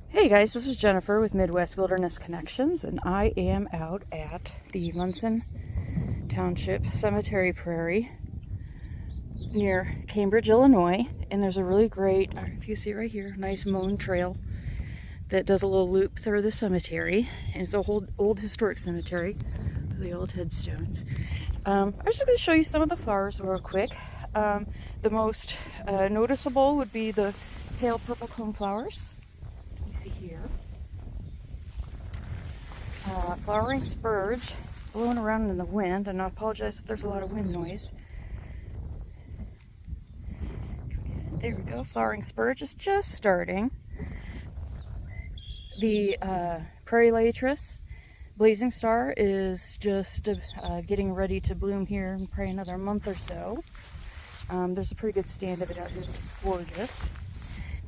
Hey guys, this is Jennifer with Midwest Wilderness Connections, and I am out at the Munson Township Cemetery Prairie near Cambridge, Illinois. And there's a really great, if you see it right here, nice mown trail that does a little loop through the cemetery. And it's a whole old historic cemetery with the old headstones. I'm just going to show you some of the flowers real quick. The most noticeable would be the pale purple coneflowers. You see here. Flowering spurge blowing around in the wind, and I apologize if there's a lot of wind noise. There we go. Flowering spurge is just starting. The prairie laetris, blazing star, is just getting ready to bloom here in probably another month or so. There's a pretty good stand of it out here, so it's gorgeous.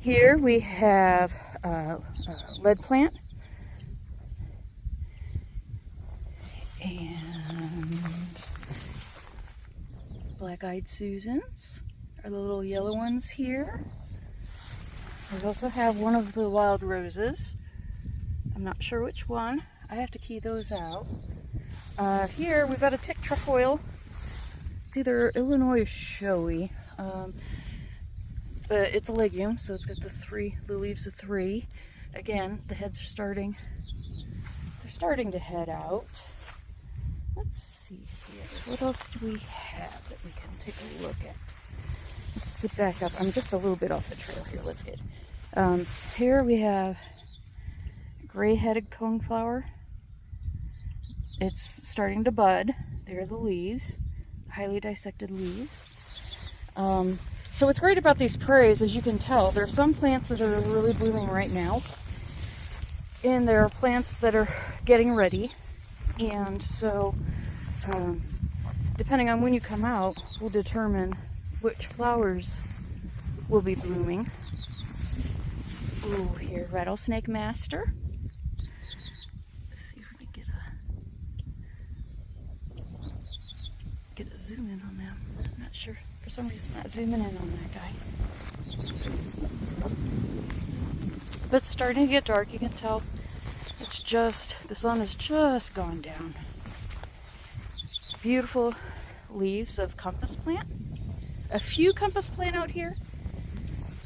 Here we have lead plant and black-eyed Susans are the little yellow ones here. We also have one of the wild roses. I'm not sure which one. I have to key those out. Here we've got a tick trefoil. It's either Illinois or showy. But it's a legume, so it's got the leaves of three. Again, the heads are starting. They're starting to head out. Let's see here. What else do we have that we can take a look at? Let's sit back up. I'm just a little bit off the trail here. Let's get. Here we have gray-headed coneflower. It's starting to bud. There are the leaves, highly dissected leaves. So what's great about these prairies, as you can tell, there are some plants that are really blooming right now, and there are plants that are getting ready. And so, depending on when you come out, will determine which flowers will be blooming. Ooh, here, rattlesnake master. Let's see if we can get a zoom in on them. I'm not sure. For some reason, it's not zooming in on that guy. But it's starting to get dark. You can tell it's just, the sun has just gone down. Beautiful leaves of compass plant. A few compass plant out here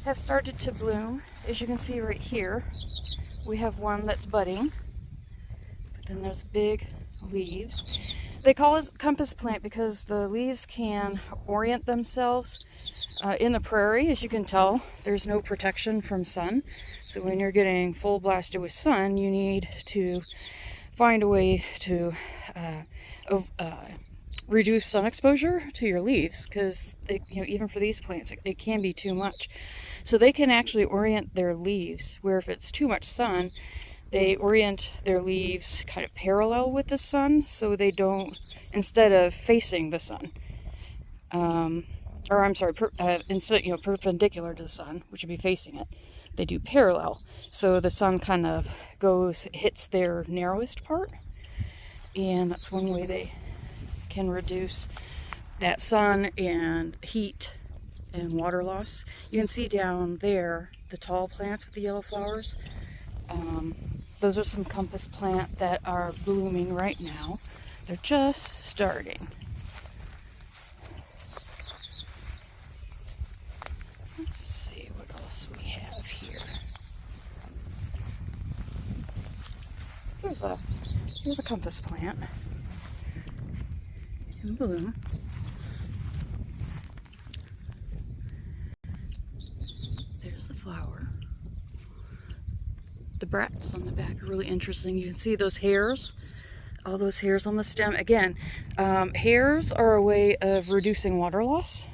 have started to bloom. As you can see right here, we have one that's budding. But then there's big leaves. They call it compass plant because the leaves can orient themselves in the prairie. As you can tell, there's no protection from sun. So when you're getting full blasted with sun, you need to find a way to reduce sun exposure to your leaves, because even for these plants, it can be too much. So they can actually orient their leaves, where if it's too much sun, they orient their leaves kind of parallel with the sun, so they don't, instead of facing the sun, instead, perpendicular to the sun, which would be facing it, they do parallel. So the sun kind of hits their narrowest part, and that's one way they can reduce that sun and heat and water loss. You can see down there the tall plants with the yellow flowers. Those are some compass plant that are blooming right now. They're just starting. Let's see what else we have here. Here's a compass plant in bloom. There's the flower. The bracts on the back are really interesting. You can see those hairs, all those hairs on the stem. Again, hairs are a way of reducing water loss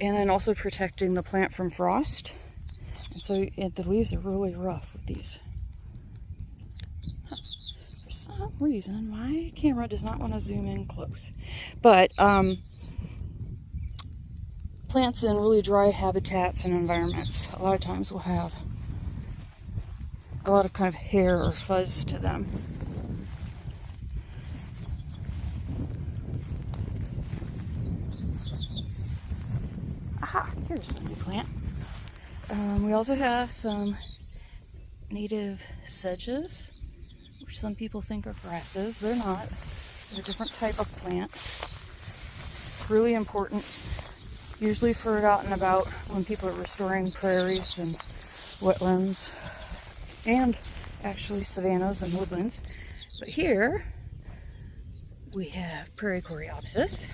and then also protecting the plant from frost. And so the leaves are really rough with these. For some reason, my camera does not want to zoom in close. But plants in really dry habitats and environments a lot of times will have a lot of kind of hair or fuzz to them. Aha, here's the new plant. We also have some native sedges, which some people think are grasses. They're not. They're a different type of plant. Really important. Usually forgotten about when people are restoring prairies and wetlands, and actually savannas and woodlands. But here we have prairie coreopsis,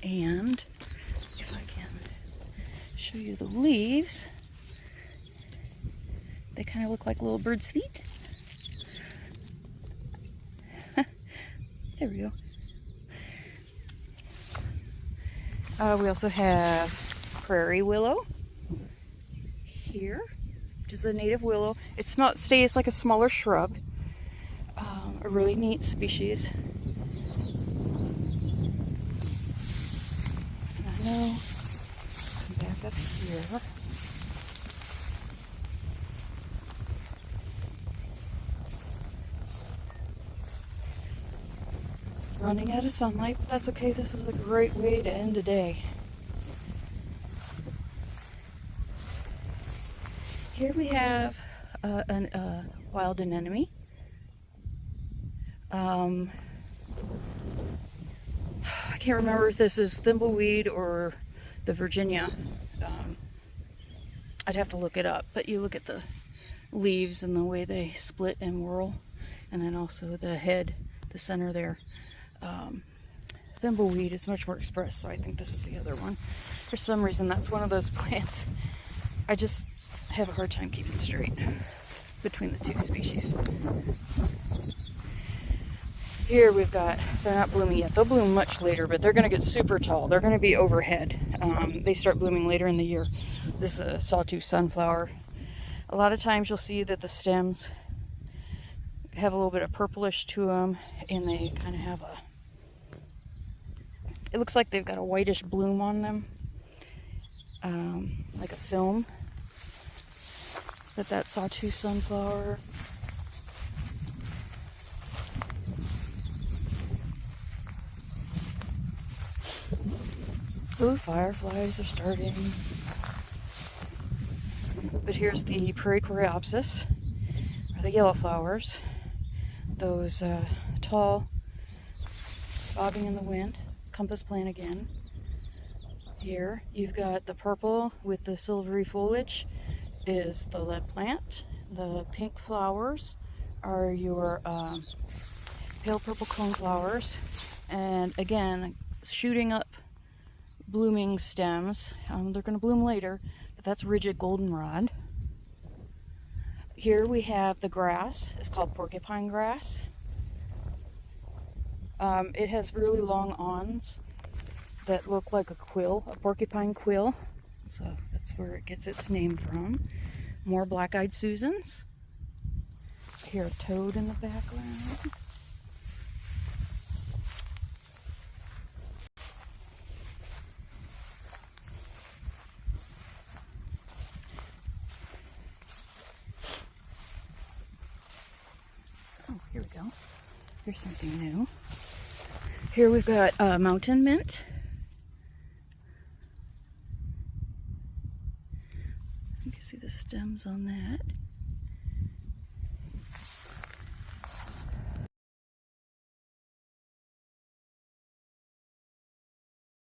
and if I can show you the leaves, they kind of look like little bird's feet. There we go. We also have prairie willow here, which is a native willow. It stays like a smaller shrub. A really neat species. And I know, come back up here. Running out of sunlight, but that's okay. This is a great way to end a day. Here we have a wild anemone. I can't remember if this is thimbleweed or the Virginia. I'd have to look it up, but you look at the leaves and the way they split and whirl, and then also the head, the center there. Thimbleweed is much more expressed, so I think this is the other one. For some reason, that's one of those plants I just have a hard time keeping straight between the two species. Here we've got, they're not blooming yet. They'll bloom much later, but they're going to get super tall. They're going to be overhead. They start blooming later in the year. This is a sawtooth sunflower. A lot of times you'll see that the stems have a little bit of purplish to them, and they kind of have a, it looks like they've got a whitish bloom on them, like a film. But that sawtooth sunflower. Ooh, fireflies are starting. But here's the prairie coreopsis, or the yellow flowers. Those tall, bobbing in the wind. Compass plant again. Here you've got the purple with the silvery foliage is the lead plant. The pink flowers are your pale purple cone flowers, and again shooting up blooming stems. They're going to bloom later, but that's rigid goldenrod. Here we have the grass. It's called porcupine grass. It has really long awns that look like a quill, a porcupine quill. So that's where it gets its name from. More black-eyed Susans. I hear a toad in the background. Oh, here we go. Here's something new. Here we've got mountain mint. You can see the stems on that.